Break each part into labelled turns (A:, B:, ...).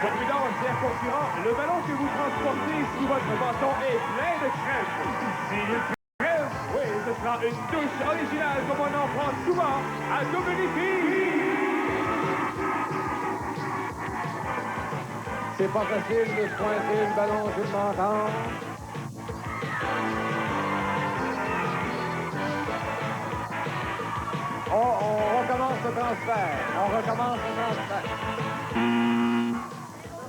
A: Prudence, cher concurrent, le ballon que vous transportez sous votre bâton est plein de crème. S'il crève, oui, ce sera une douche originale comme on en prend souvent à Dominique.
B: C'est pas facile de se pointer le ballon sur le menton. Oh, on recommence le transfert.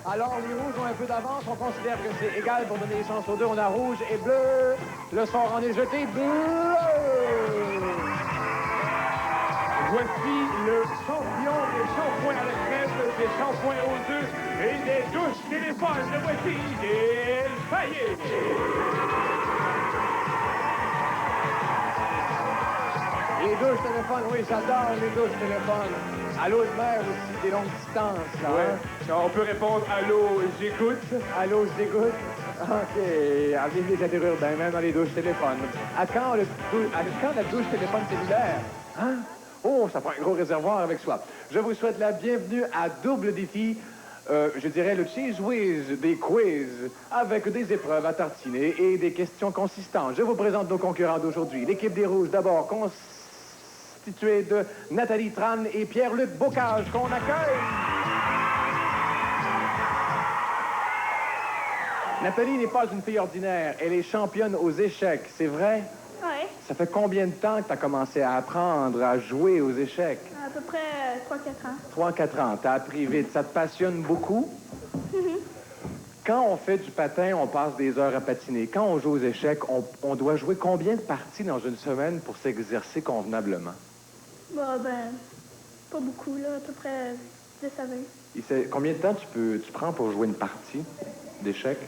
B: Alors, les rouges ont un peu d'avance. On considère que c'est égal pour donner les chances aux deux. On a rouge et bleu. Le sort en est jeté. Bleu!
A: Voici le champion des shampoings à la crème, des shampoings aux œufs et des douches téléphones. Le voici, Gilles Payet.
B: Les douches téléphones, oui, j'adore les douches téléphones. À l'eau de mer aussi, des longues distances. Là,
A: Ouais.
B: hein?
A: On peut répondre allô, j'écoute.
B: Allô, je t'écoute. OK. Avec les atterrures ben, même dans les douches téléphones. À quand la douche téléphone cellulaire? Hein? Oh, ça prend un gros réservoir avec soi. Je vous souhaite la bienvenue à Double Défi. Je dirais le Cheese Whiz des quiz, avec des épreuves à tartiner et des questions consistantes. Je vous présente nos concurrents d'aujourd'hui. L'équipe des Rouges, d'abord, constituée de Nathalie Tran et Pierre-Luc Bocage, qu'on accueille. Nathalie n'est pas une fille ordinaire. Elle est championne aux échecs, c'est vrai?
C: Oui,
B: Ça fait combien de temps que tu as commencé à apprendre à jouer aux échecs?
C: à peu près 3-4 ans.
B: 3-4 ans. Tu as appris vite. Ça te passionne beaucoup? Quand on fait du patin, on passe des heures à patiner. Quand on joue aux échecs, on doit jouer combien de parties dans une semaine pour s'exercer convenablement?
C: Bon, ben, pas beaucoup, là, à peu près 10 à 20.
B: Combien de temps tu prends pour jouer une partie d'échecs?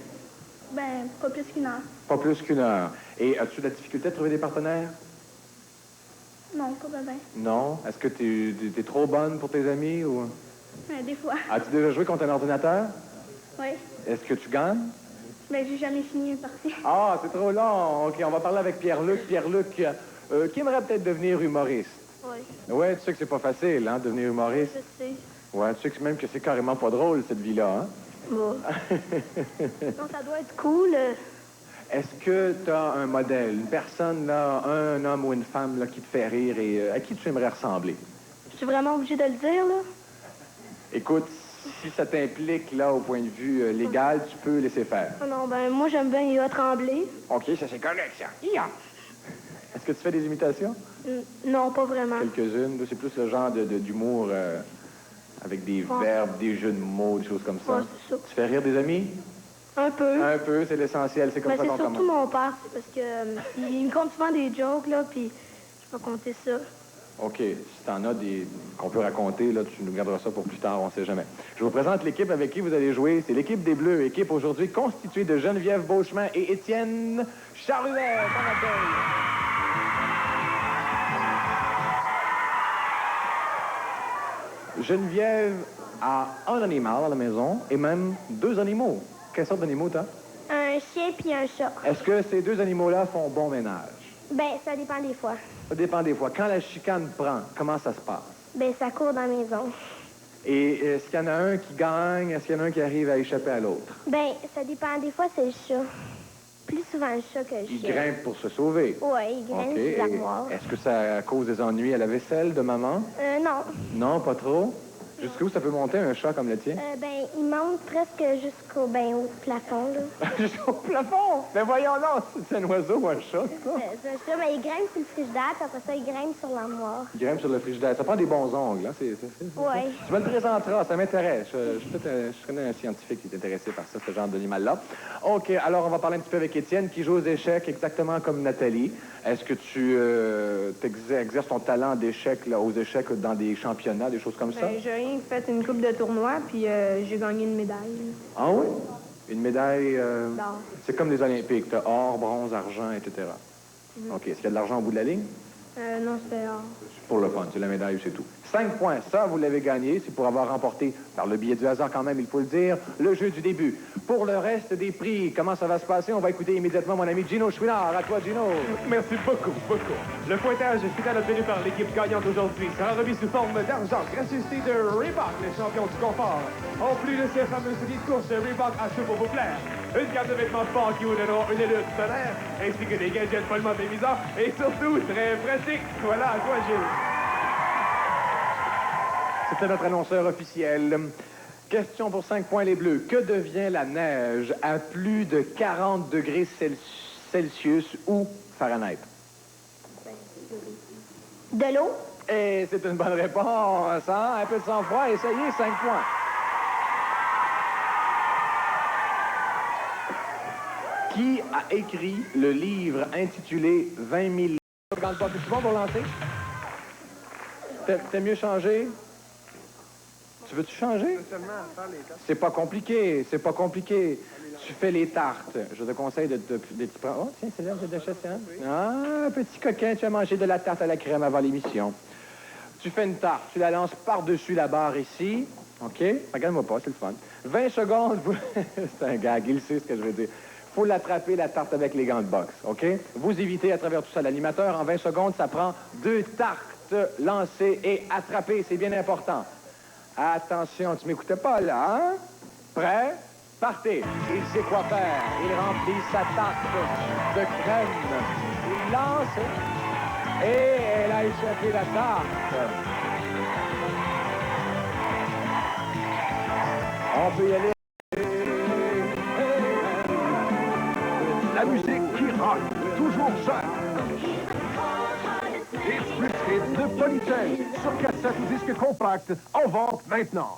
C: Ben, pas plus qu'une heure.
B: Pas plus qu'une heure. Et as-tu de la difficulté à trouver des partenaires?
C: Non, pas ben.
B: Non. Est-ce que tu es trop bonne pour tes amis ou...
C: Des fois.
B: As-tu déjà joué contre un ordinateur?
C: Oui.
B: Est-ce que tu gagnes?
C: Ben, j'ai jamais fini une partie.
B: Ah, c'est trop long. OK, on va parler avec Pierre-Luc. Pierre-Luc, qui aimerait peut-être devenir humoriste?
C: Oui.
B: Ouais, tu sais que c'est pas facile, hein, devenir humoriste.
C: Je sais.
B: Ouais, tu sais que même que c'est carrément pas drôle, cette vie-là, hein?
C: Bon. Non, ça doit être cool.
B: Est-ce que tu as un modèle, une personne, là, un homme ou une femme, là, qui te fait rire et à qui tu aimerais ressembler?
C: Je suis vraiment obligée de le dire, là.
B: Écoute, si ça t'implique, là, au point de vue légal, tu peux laisser faire.
C: Oh non, ben, moi, j'aime bien Yves Tremblay.
B: OK, ça, c'est correct, ça. Est-ce que tu fais des imitations?
C: Non, pas vraiment.
B: Quelques-unes. C'est plus le genre d'humour avec des verbes, des jeux de mots, des choses comme ça.
C: Ouais, c'est ça.
B: Tu fais rire des amis?
C: Un peu.
B: Un peu, c'est l'essentiel. C'est comme
C: Ben,
B: ça
C: c'est
B: qu'on
C: surtout
B: commence.
C: mon père, c'est parce que il me compte souvent des jokes, là, puis je peux compter ça.
B: OK. Si t'en as des qu'on peut raconter, là, tu nous garderas ça pour plus tard, on sait jamais. Je vous présente l'équipe avec qui vous allez jouer. C'est l'équipe des Bleus, équipe aujourd'hui constituée de Geneviève Beauchemin et Étienne Charruet. Bon accueil. Geneviève a un animal à la maison et même 2 animaux. Quelle sorte d'animaux t'as?
C: Un chien puis un chat.
B: Est-ce que ces 2 animaux-là font bon ménage?
C: Ben, ça dépend des fois.
B: Ça dépend des fois. Quand la chicane prend, comment ça se passe?
C: Ben, ça court dans la maison.
B: Et est-ce qu'il y en a un qui gagne? Est-ce qu'il y en a un qui arrive à échapper à l'autre?
C: Ben, ça dépend. Des fois, c'est le chat. Plus souvent le chat que le
B: Il
C: chien.
B: grimpe pour se sauver.
C: Ouais, il grimpe
B: OK.
C: sur l'armoire.
B: Est-ce que ça cause des ennuis à la vaisselle de maman?
C: Non.
B: Non, pas trop. Jusqu'où ça peut monter un chat comme le tien?
C: Ben, il monte presque jusqu'au au plafond, là.
B: Jusqu'au plafond! Mais voyons là, c'est un oiseau ou un chat, ça?
C: C'est un chat, ben, il grimpe sur le frigidaire, puis après ça, il grimpe sur l'armoire.
B: Il grimpe sur le frigidaire. Ça prend des bons ongles, hein?
C: Ouais.
B: Tu me le présenteras, ça m'intéresse. Je connais un scientifique qui est intéressé par ça, ce genre d'animal-là. OK, alors on va parler un petit peu avec Étienne, qui joue aux échecs exactement comme Nathalie. Est-ce que tu exerces ton talent d'échecs, là, aux échecs dans des championnats, des choses comme ça?
D: Ben, j'ai fait une coupe de tournoi, puis j'ai gagné une médaille.
B: Ah oui? Une médaille...
D: D'or.
B: C'est comme les Olympiques. Tu as or, bronze, argent, etc. OK. Est-ce qu'il y a de l'argent au bout de la ligne?
D: Non, c'était or.
B: Pour le fun. C'est la médaille, c'est tout. 5 points. Ça, vous l'avez gagné. C'est pour avoir remporté, par le biais du hasard quand même, il faut le dire, le jeu du début. Pour le reste des prix, comment ça va se passer? On va écouter immédiatement mon ami Gino Chouinard. À toi, Gino.
A: Merci beaucoup, beaucoup. Le pointage final obtenu par l'équipe gagnante aujourd'hui sera remis sous forme d'argent, gracieuseté de Reebok, les champions du confort. En plus de ces fameux souliers de course, Reebok a tout pour vous plaire. Une gamme de vêtements sport qui vous donneront une élite solaire, ainsi que des gadgets follement démisants et surtout très pratiques. Voilà, à toi, Gilles.
B: C'était notre annonceur officiel. Question pour 5 points les Bleus. Que devient la neige à plus de 40 degrés Celsius ou Fahrenheit?
C: De l'eau?
B: Et c'est une bonne réponse, hein? Un peu de sang-froid, essayez, 5 points. Qui a écrit le livre intitulé 20 000 livres? C'est bon pour lancer? T'aimes mieux changer? Tu veux-tu changer? C'est pas compliqué, c'est pas compliqué. Tu fais les tartes. Je te conseille de te prendre... Oh, tiens, c'est là, j'ai déjà ça. Ah, petit coquin, tu as mangé de la tarte à la crème avant l'émission. Tu fais une tarte, tu la lances par-dessus la barre ici. OK? Regarde-moi pas, c'est le fun. 20 secondes, c'est un gag, il sait ce que je veux dire. Faut l'attraper, la tarte, avec les gants de boxe. OK? Vous évitez à travers tout ça l'animateur. En 20 secondes, ça prend 2 tartes lancées et attrapées. C'est bien important. Attention, tu m'écoutais pas, là, hein? Prêt? Partez. Il sait quoi faire. Il remplit sa tarte de crème. Il lance et elle a échappé la tarte. On peut y aller.
E: La musique qui rock, toujours jeune. It's plus hits de Polytech sur cassette ou disque compact, en vente maintenant.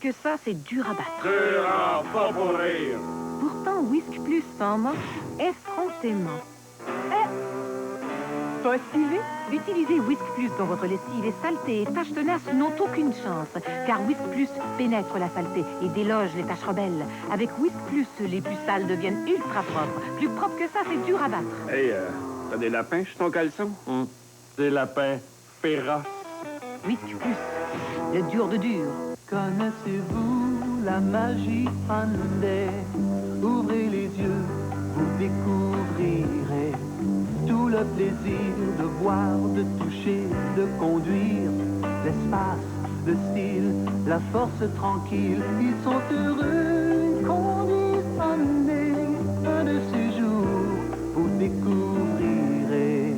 F: Que ça, c'est dur à battre.
A: Dur pas pour rire.
F: Pourtant, Whisk Plus s'en moque effrontément. Possible? Utilisez Whisk Plus dans votre lessive et saleté et taches tenaces n'ont aucune chance, car Whisk Plus pénètre la saleté et déloge les taches rebelles. Avec Whisk Plus, les plus sales deviennent ultra propres. Plus propres que ça, c'est dur à battre.
G: Hey, t'as des lapins sur ton caleçon? Des lapins féroces.
F: Whisk Plus, le dur de dur.
H: Connaissez-vous la magie Hyundai? Ouvrez les yeux, vous découvrirez tout le plaisir de voir, de toucher, de conduire. L'espace, le style, la force tranquille, ils sont heureux, ils conduisent Hyundai. Un de ces jours, vous découvrirez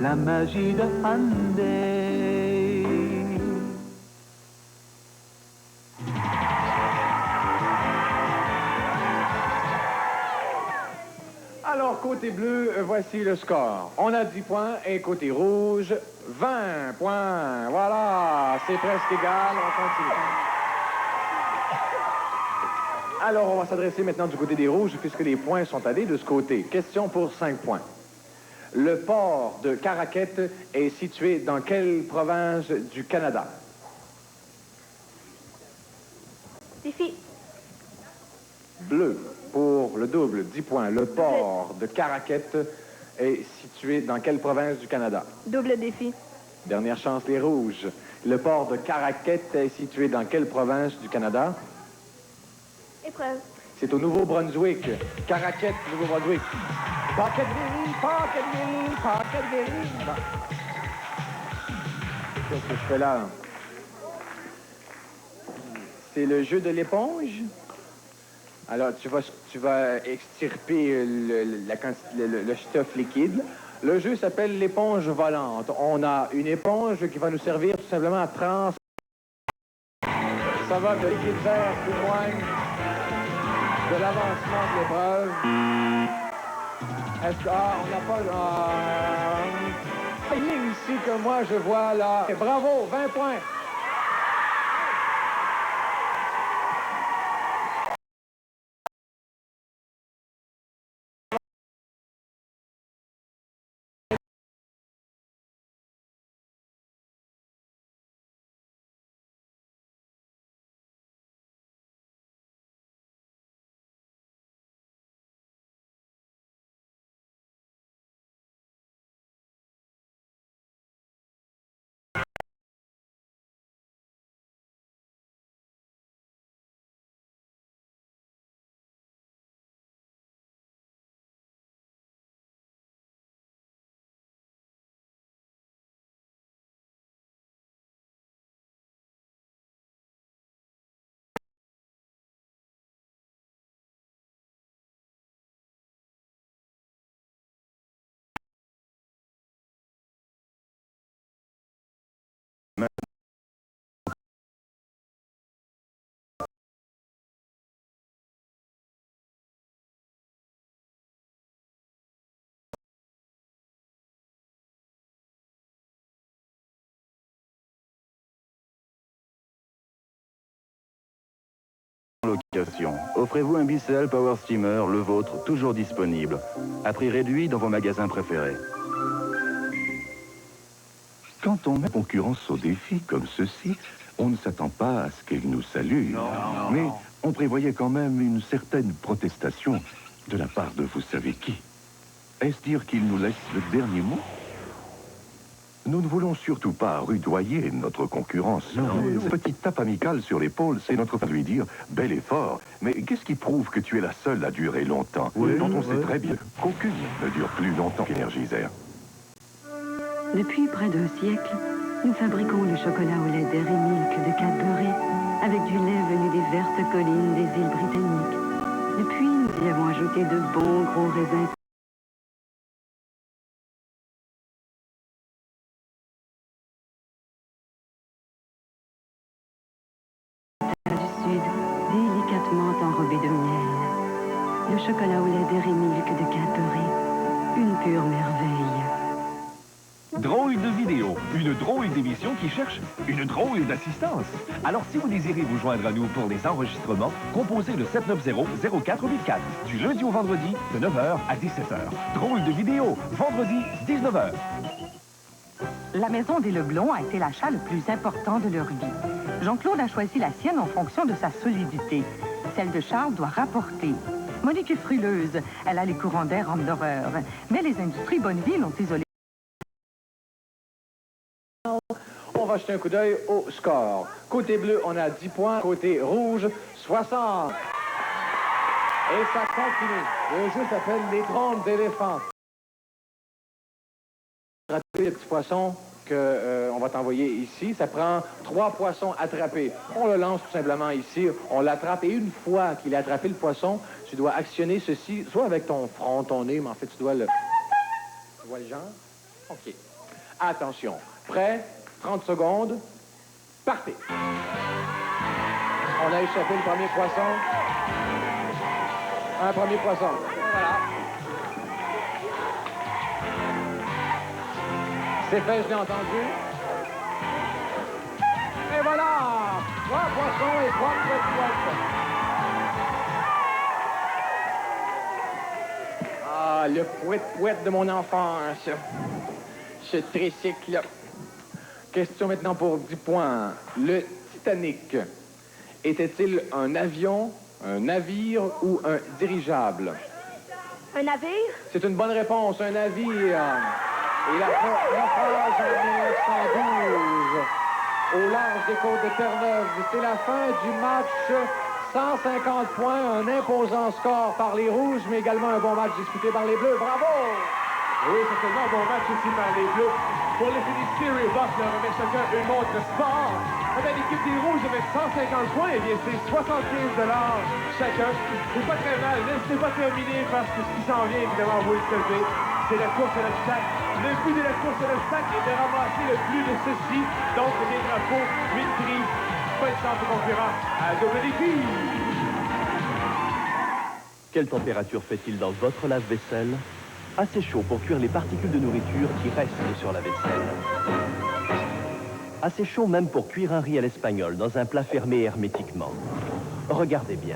H: la magie de Hyundai.
B: Alors, côté bleu, voici le score. On a 10 points et côté rouge, 20 points. Voilà, c'est presque égal. On continue. Alors, on va s'adresser maintenant du côté des rouges puisque les points sont allés de ce côté. Question pour 5 points. Le port de Caraquet est situé dans quelle province du Canada?
C: Défi.
B: Bleu. Pour le double, 10 points. Le port de Caraquet est situé dans quelle province du Canada?
D: Double défi.
B: Dernière chance, les rouges. Le port de Caraquet est situé dans quelle province du Canada?
C: Épreuve.
B: C'est au Nouveau-Brunswick. Caraquet, Nouveau-Brunswick. Pocketville, Pocketville, Pocketville. Bon. Qu'est-ce que je fais là? C'est le jeu de l'éponge? Alors, tu vas extirper le stuff liquide. Le jeu s'appelle l'éponge volante. On a une éponge qui va nous servir tout simplement à trans... Ça va de liquide vert témoigne de l'avancement de l'épreuve. Est-ce que... Ah, on n'a pas... Ici que moi, je vois là. Bravo, 20 points.
I: Location. Offrez-vous un Bissell Power Steamer, le vôtre, toujours disponible. À prix réduit dans vos magasins préférés.
J: Quand on met concurrence au défi comme ceci, on ne s'attend pas à ce qu'elle nous salue. Mais on prévoyait quand même une certaine protestation de la part de vous savez qui. Est-ce dire qu'il nous laisse le dernier mot? Nous ne voulons surtout pas rudoyer notre concurrence. Une petite tape amicale sur l'épaule, c'est notre façon de lui dire « bel effort ». Mais qu'est-ce qui prouve que tu es la seule à durer longtemps, dont on sait très bien qu'aucune ne dure plus longtemps qu'Énergisère.
K: Depuis près d'un siècle, nous fabriquons le chocolat au lait Dairy Milk de Cadbury avec du lait venu des vertes collines des îles Britanniques. Depuis, nous y avons ajouté de bons gros raisins du Sud, délicatement enrobés de miel. Le chocolat au lait Dairy Milk de Cadbury, une pure merveille.
E: Drôle de vidéo, une drôle d'émission qui cherche une drôle d'assistance. Alors si vous désirez vous joindre à nous pour les enregistrements, composez le 790-0484 du lundi au vendredi de 9h à 17h. Drôle de vidéo, vendredi 19h.
F: La maison des Leblond a été l'achat le plus important de leur vie. Jean-Claude a choisi la sienne en fonction de sa solidité. Celle de Charles doit rapporter. Monique est frileuse, elle a les courants d'air en horreur. Mais les industries Bonneville ont isolé.
B: On va jeter un coup d'œil au score. Côté bleu, on a 10 points. Côté rouge, 60. Et ça continue. Le jeu s'appelle les trompes d'éléphants. Attraper le petit poisson qu'on va t'envoyer ici. Ça prend 3 poissons attrapés. On le lance tout simplement ici. On l'attrape et une fois qu'il a attrapé le poisson, tu dois actionner ceci, soit avec ton front, ton nez, mais en fait, tu dois le... Tu vois le genre? OK. Attention. Prêt? 30 secondes. Partez. On a échappé le premier poisson. Un premier poisson. Voilà. C'est fait, je l'ai entendu. Et voilà! 3 poissons et 3 poissons. Ah, le pouet-pouet de mon enfance. Ce tricycle-là. Question maintenant pour 10 points. Le Titanic était-il un avion, un navire ou un dirigeable?
C: Un navire?
B: C'est une bonne réponse, un navire. Et la naufrage en 1912 au large des côtes de Terre-Neuve. C'est la fin du match. 150 points, un imposant score par les Rouges, mais également un bon match disputé par les Bleus. Bravo!
A: Oui, c'est tellement un bon match aussi par les Bleus. Pour les Mystery Box, leur remet chacun une montre sport. Eh bien, l'équipe des Rouges avec 150 points, eh bien, c'est 75 $ chacun. C'est pas très mal. Laissez pas terminer parce que ce qui s'en vient, évidemment, vous le savez, c'est la course à l'obstacle. Le but de la course à l'obstacle est de ramasser le plus de ceci, donc des drapeaux, 8 prix. Bonne chance aux concurrents à double défi.
L: Quelle température fait-il dans votre lave-vaisselle? Assez chaud pour cuire les particules de nourriture qui restent sur la vaisselle. Assez chaud même pour cuire un riz à l'espagnol dans un plat fermé hermétiquement. Regardez bien.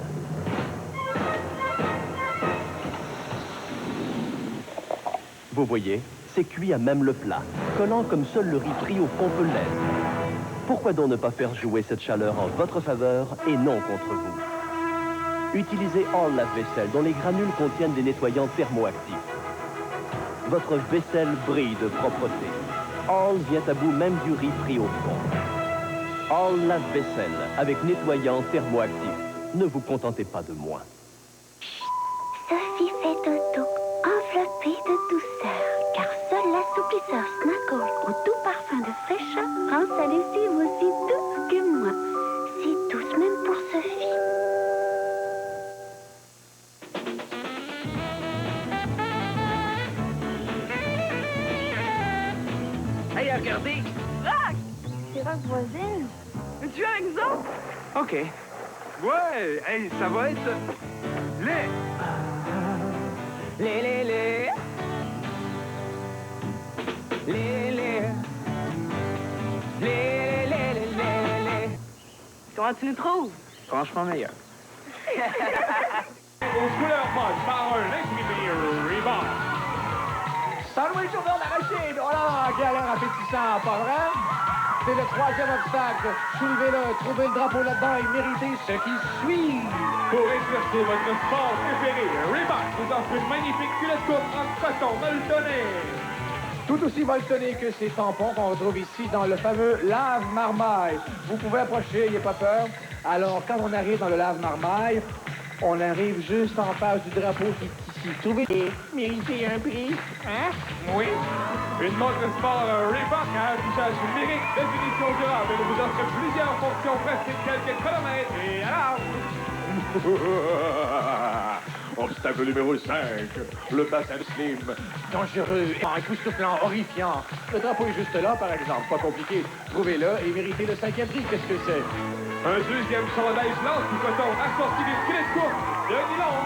L: Vous voyez, c'est cuit à même le plat, collant comme seul le riz frit au fond peut l'être. Pourquoi donc ne pas faire jouer cette chaleur en votre faveur et non contre vous? Utilisez All lave-vaisselle dont les granules contiennent des nettoyants thermoactifs. Votre vaisselle brille de propreté. All vient à bout même du riz frit au fond. All lave-vaisselle avec nettoyant thermoactif. Ne vous contentez pas de moins.
M: Sophie fait dodo, enveloppée de douceur, car seul l'assouplisseur Snuggle au doux parfum de fraîcheur rend sa lessive aussi douce que moi. Si douce même pour Sophie.
N: Hey, regardez!
D: Rock! C'est Rock voisine. Tu viens avec nous autres?
N: OK. Ouais, hey, ça va être... Les... Les...
D: Comment tu nous trouves?
N: Franchement meilleur.
A: Aux couleurs moches par un imprimé Reebok.
B: Sandwich au beurre d'arachide. Oh là, quel air appétissant, pas vrai? C'est le troisième obstacle. Soulevez-le, trouvez le drapeau là-dedans et méritez ce qui suit.
A: Pour exercer votre sport préféré, Reebok vous offre une magnifique culotte courte en coton molletonné.
B: Tout aussi molletonné que ces tampons qu'on retrouve ici dans le fameux lave-marmaille. Vous pouvez approcher, n'ayez pas peur. Alors, quand on arrive dans le lave-marmaille, on arrive juste en face du drapeau qui est ici. Trouvez et méritez un prix. Hein?
A: Oui. Une montre sport Reebok à affichage numérique de finition durable. Elle vous offre plusieurs fonctions pratiques, quelques chronomètres et alarmes.
B: Obstacle numéro 5, le bassin slim. Dangereux, époustouflant, horrifiant. Le drapeau est juste là, par exemple. Pas compliqué. Trouvez-le et méritez le 5e prix. Qu'est-ce que c'est?
A: Un deuxième chandail blanc sous coton assorti d'une culotte courte de nylon.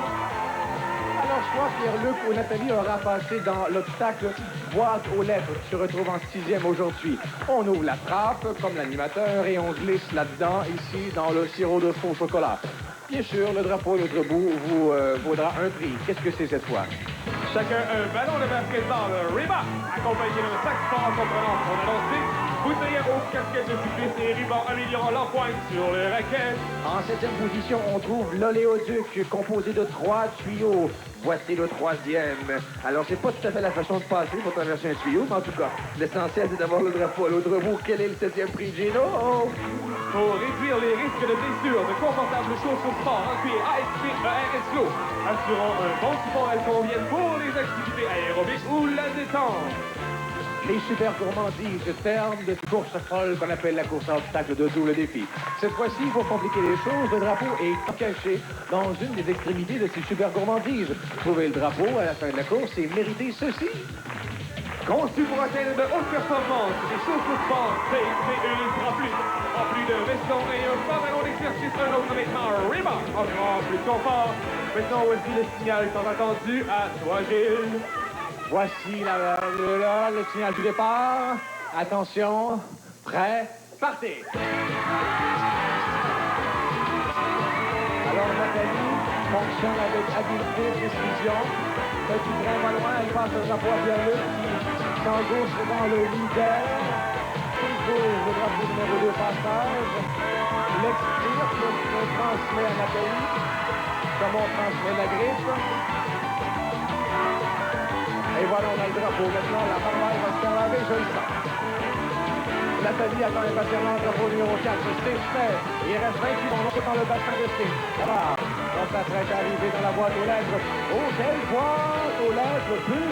B: Alors, soit Pierre-Luc ou Nathalie aura passé dans l'obstacle boîte aux lettres qui se retrouve en 6e aujourd'hui. On ouvre la trappe, comme l'animateur, et on glisse là-dedans, ici, dans le sirop de faux chocolat. Bien sûr, le drapeau à l'autre bout vous vaudra un prix. Qu'est-ce que c'est cette fois?
A: Chacun un ballon de basketball Reebok, accompagné d'un sac sport comprenant son annoncé, bouteille rouge, casquette de cycliste et ruban améliorant l'empoigne sur les raquettes.
B: En 7e position, on trouve l'oléoduc, composé de 3 tuyaux. Voici le 3e. Alors, c'est pas tout à fait la façon de passer pour traverser un tuyau, mais en tout cas, l'essentiel, c'est d'avoir le drapeau à l'autre bout. Quel est le 7e prix, Gino?
A: Pour réduire les risques de blessures, de confortables chaussures sport en cuir ASP ERS Flow. Assurons un bon support, elles conviennent pour les activités aérobiques ou la détente.
B: Les super gourmandises, terme de course folle qu'on appelle la course à obstacles de double défi. Cette fois-ci, pour compliquer les choses, le drapeau est caché dans une des extrémités de ces super gourmandises. Trouvez le drapeau à la fin de la course et méritez ceci.
A: Conçu pour atteindre de hautes performances, des chaussures sport CXC Ultra Plus. En plus d'un veston et un pantalon d'exercice, un autre vêtement Reebok. Encore plus confort. Maintenant, voici le signal tant attendu. À toi, Gilles.
B: Voici le signal du départ. Attention, prêt, partez. Alors, Nathalie fonctionne avec habileté et précision. Petit train va loin, elle passe le drapeau à Pierre-Luc qui s'engouffre dans le leader. Toujours le drapeau numéro 2 passage. L'explique, on transmet à Nathalie, comme on transmet la griffe. Et voilà, on a le drapeau. Maintenant, la marmaille va se faire laver, je le sens. Nathalie attend impatiemment le drapeau numéro 4. C'est fait. Il reste 28 secondes dans le bassin de ski. Voilà. On s'apprête à arriver dans la boîte aux lettres. Oh, quelle boîte aux lettres peu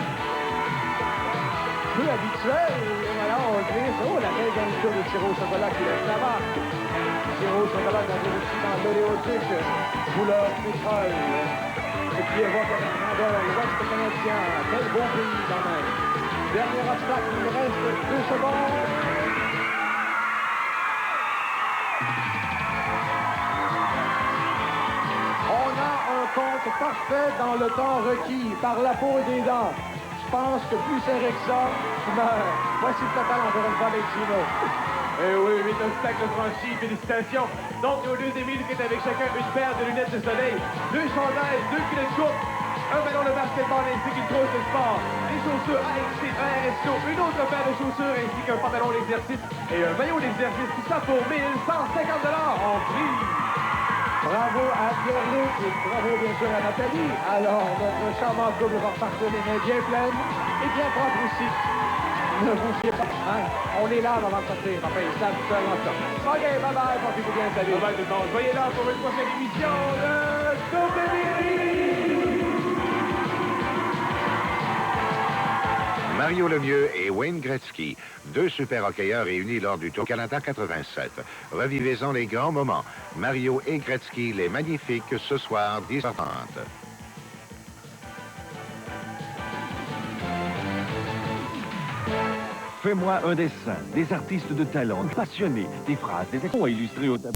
B: habituelle. Et voilà, on glisse. Oh, la belle garniture de sirop au chocolat qui laisse la marque. Sirop au chocolat qu'on trouve aussi dans l'oléoduc. Couleur pétrole. Et puis, on voit comme un grandeur, l'Ouest canadien. Quel beau pays, quand même. Dernier obstacle, il reste 2 secondes. On a un compte parfait dans le temps requis par la peau des dents. pense que plus serré que ça, tu meurs. Voici le total encore une fois avec Gino.
A: Eh oui, 8 obstacles franchis, félicitations. Donc, nos deux Émiles qui est avec chacun une paire de lunettes de soleil, 2 chandails, 2 filets de course, un ballon de basketball ainsi qu'une trousse de sport, des chaussures AXC, un RSO, une autre paire de chaussures ainsi qu'un pantalon d'exercice et un maillot d'exercice, tout ça pour 1150 $ en prix.
B: Bravo à Pierre-Luc et bravo bien sûr à Nathalie. Alors, notre charmant couple va repartir les mains bien pleines et bien propres aussi. Ne vous fiez pas, hein? On est là avant de partir. Enfin, ils savent tout ça. OK, bye-bye, portez-vous bien, salut.
A: Bye-bye tout le monde. Soyez là pour une prochaine émission de Stupidity.
O: Mario Lemieux et Wayne Gretzky, deux super hockeyeurs réunis lors du Tour Canada 87. Revivez-en les grands moments. Mario et Gretzky, les magnifiques, ce soir, 10h30.
E: Fais-moi un dessin, des artistes de talent, passionnés, des phrases, des exposants illustrés au tableau.